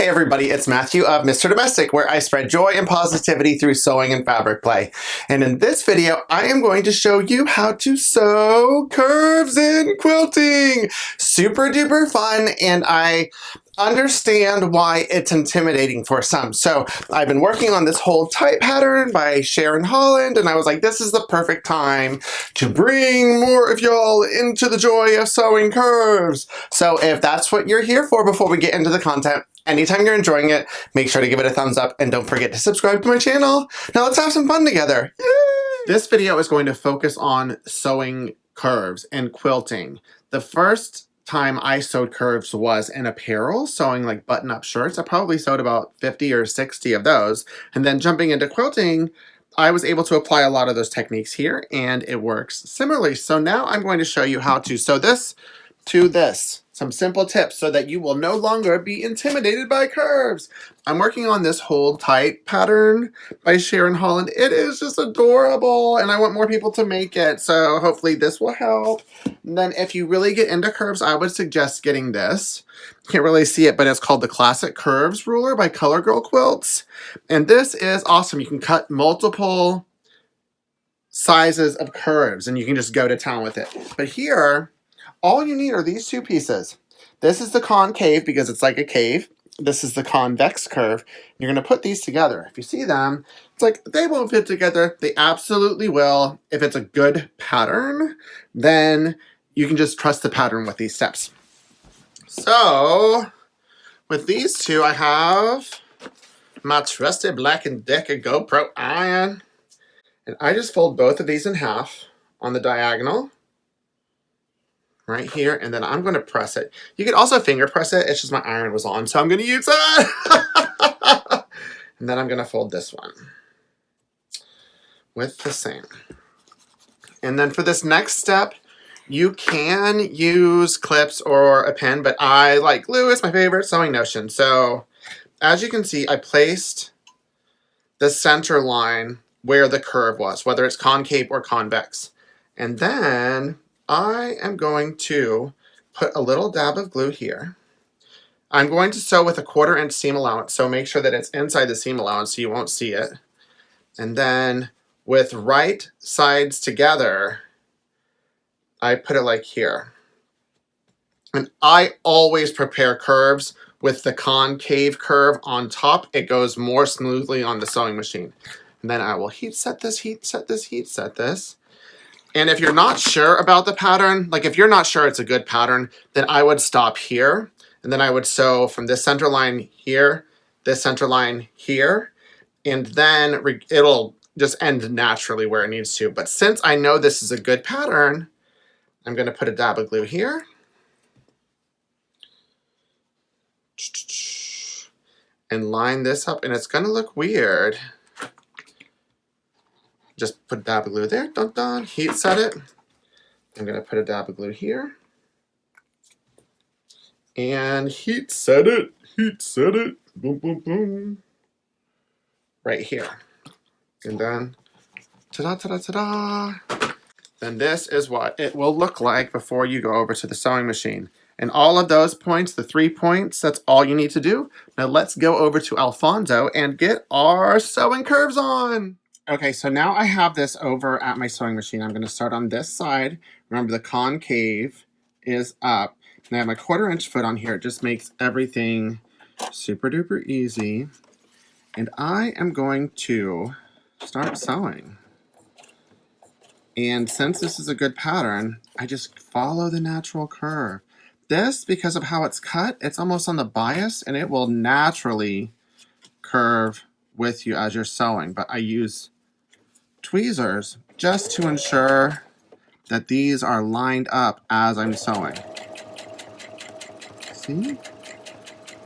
Hey everybody, it's Matthew of Mr. Domestic, where I spread joy and positivity through sewing and fabric play. And in this video, I am going to show you how to sew curves in quilting. Super duper fun, and I understand why it's intimidating for some. So I've been working on this whole type pattern by Sharon Holland, and I was like, this is the perfect time to bring more of y'all into the joy of sewing curves. So if that's what you're here for before we get into the content, anytime you're enjoying it, make sure to give it a thumbs up and don't forget to subscribe to my channel. Now let's have some fun together. Yay! This video is going to focus on sewing curves and quilting. The first time I sewed curves was in apparel, sewing like button-up shirts. I probably sewed about 50 or 60 of those. And then jumping into quilting, I was able to apply a lot of those techniques here, and it works similarly. So now I'm going to show you how to sew this to this. Some simple tips so that you will no longer be intimidated by curves. I'm working on this hold tight pattern by Sharon Holland. It is just adorable, and I want more people to make it, so hopefully this will help. And then if you really get into curves, I would suggest getting this. Can't really see it, but it's called the Classic Curves Ruler by Color Girl Quilts. And this is awesome. You can cut multiple sizes of curves, and you can just go to town with it. But here, all you need are these two pieces. This is the concave because it's like a cave. This is the convex curve. You're going to put these together. If you see them, it's like they won't fit together. They absolutely will. If it's a good pattern, then you can just trust the pattern with these steps. So with these two, I have my trusty Black & Decker GoPro iron. And I just fold both of these in half on the diagonal. Right here, and then I'm going to press it. You can also finger press it. It's just my iron was on, so I'm going to use that. And then I'm going to fold this one with the same. And then for this next step, you can use clips or a pen, but I like glue. It's my favorite sewing notion. So as you can see, I placed the center line where the curve was, whether it's concave or convex. And then I am going to put a little dab of glue here. I'm going to sew with a 1/4 inch seam allowance, so make sure that it's inside the seam allowance so you won't see it. And then with right sides together, I put it like here. And I always prepare curves with the concave curve on top. It goes more smoothly on the sewing machine. And then I will heat set this, heat set this, heat set this. And if you're not sure about the pattern, like if you're not sure it's a good pattern, then I would stop here. And then I would sew from this center line here, this center line here, and then it'll just end naturally where it needs to. But since I know this is a good pattern, I'm going to put a dab of glue here. And line this up, and it's going to look weird. Just put a dab of glue there, dun dun, heat set it. I'm going to put a dab of glue here. And heat set it, boom, boom, boom. Right here. And then, ta-da, ta-da, ta-da. Then this is what it will look like before you go over to the sewing machine. And all of those points, the 3 points, that's all you need to do. Now let's go over to Alfonso and get our sewing curves on. Okay, so now I have this over at my sewing machine. I'm going to start on this side. Remember, the concave is up. And I have my 1/4 inch foot on here. It just makes everything super duper easy. And I am going to start sewing. And since this is a good pattern, I just follow the natural curve. This, because of how it's cut, it's almost on the bias, and it will naturally curve with you as you're sewing. But I use tweezers just to ensure that these are lined up as I'm sewing. See?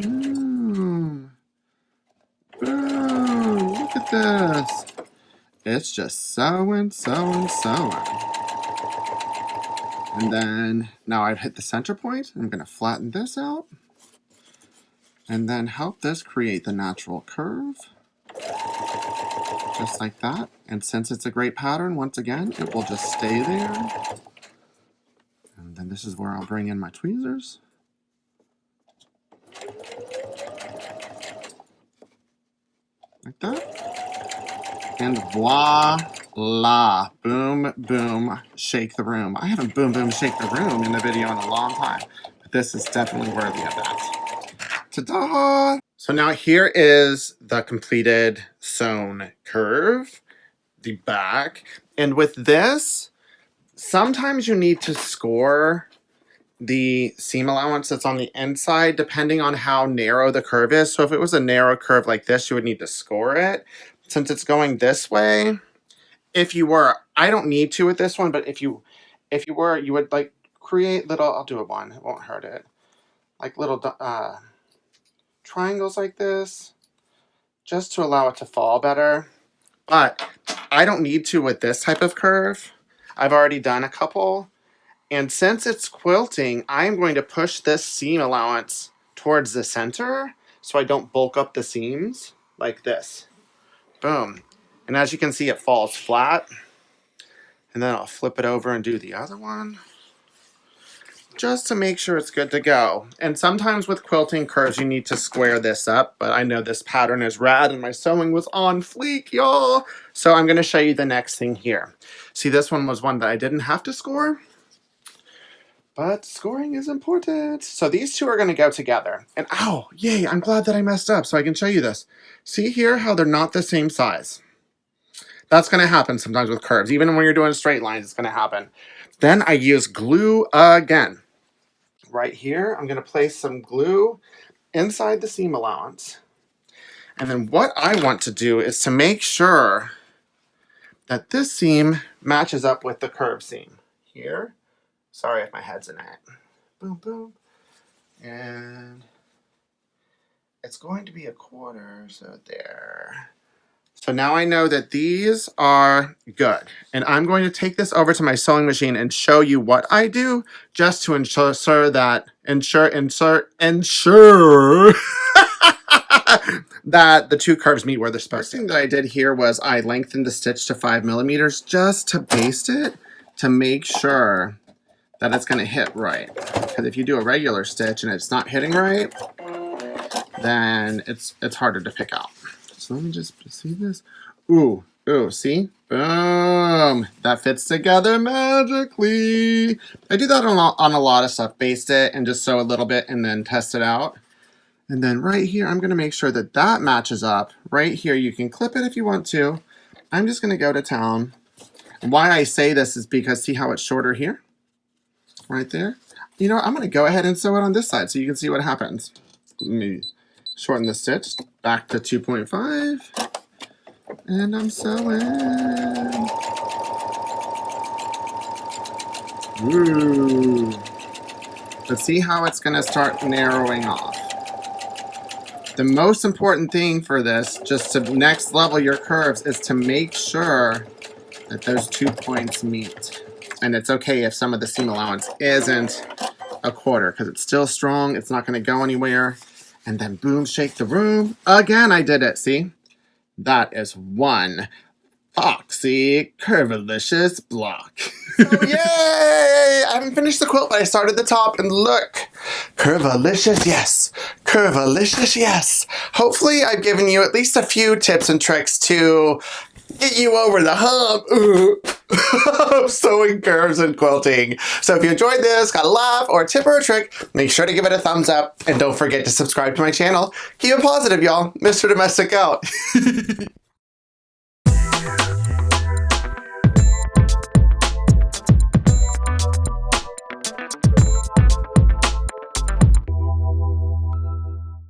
Ooh. Ooh, look at this. It's just sewing, sewing, sewing. And then now I've hit the center point. I'm going to flatten this out and then help this create the natural curve. Just like that. And since it's a great pattern, once again, it will just stay there. And then this is where I'll bring in my tweezers. that. And voila. Boom, boom, shake the room. I haven't boom, boom, shake the room in the video in a long time. But this is definitely worthy of that. Ta-da! So now here is the completed sewn curve, the back. And with this, sometimes you need to score the seam allowance that's on the inside depending on how narrow the curve is. So if it was a narrow curve like this, you would need to score it. Since it's going this way, if you were, I don't need to with this one, but if you were, you would like create little, I'll do a one, it won't hurt it, like little triangles like this, just to allow it to fall better. But I don't need to with this type of curve. I've already done a couple. And since it's quilting, I'm going to push this seam allowance towards the center so I don't bulk up the seams like this. Boom. And as you can see, it falls flat. And then I'll flip it over and do the other one, just to make sure it's good to go. And sometimes with quilting curves, you need to square this up, but I know this pattern is rad and my sewing was on fleek, y'all. So I'm gonna show you the next thing here. See, this one was one that I didn't have to score, but scoring is important. So these two are gonna go together. And ow, yay, I'm glad that I messed up so I can show you this. See here how they're not the same size? That's gonna happen sometimes with curves. Even when you're doing straight lines, it's gonna happen. Then I use glue again. Right here, I'm gonna place some glue inside the seam allowance. And then what I want to do is to make sure that this seam matches up with the curve seam. Here, sorry if my head's in it. Boom, boom. And it's going to be a quarter, so there. So now I know that these are good. And I'm going to take this over to my sewing machine and show you what I do just to ensure that that the two curves meet where they're supposed to. The thing that I did here was I lengthened the stitch to 5 millimeters just to baste it to make sure that it's going to hit right. Because if you do a regular stitch and it's not hitting right, then it's harder to pick out. So let me just see this. Ooh, see? Boom! That fits together magically. I do that on a lot of stuff. Baste it and just sew a little bit and then test it out. And then right here, I'm going to make sure that that matches up. Right here, you can clip it if you want to. I'm just going to go to town. And why I say this is because see how it's shorter here? Right there? You know what? I'm going to go ahead and sew it on this side so you can see what happens. Let me shorten the stitch back to 2.5. And I'm sewing. Ooh. Let's see how it's going to start narrowing off. The most important thing for this, just to next level your curves, is to make sure that those 2 points meet. And it's okay if some of the seam allowance isn't a quarter, because it's still strong, it's not going to go anywhere. And then boom, shake the room. Again, I did it, see? That is one foxy, curvilicious block. So yay! I haven't finished the quilt, but I started the top, and look. Curvilicious, yes. Curvilicious, yes. Hopefully I've given you at least a few tips and tricks to get you over the hump of sewing curves and quilting. So if you enjoyed this, got a laugh, or a tip or a trick, make sure to give it a thumbs up, and don't forget to subscribe to my channel. Keep it positive, y'all. Mr. Domestic out.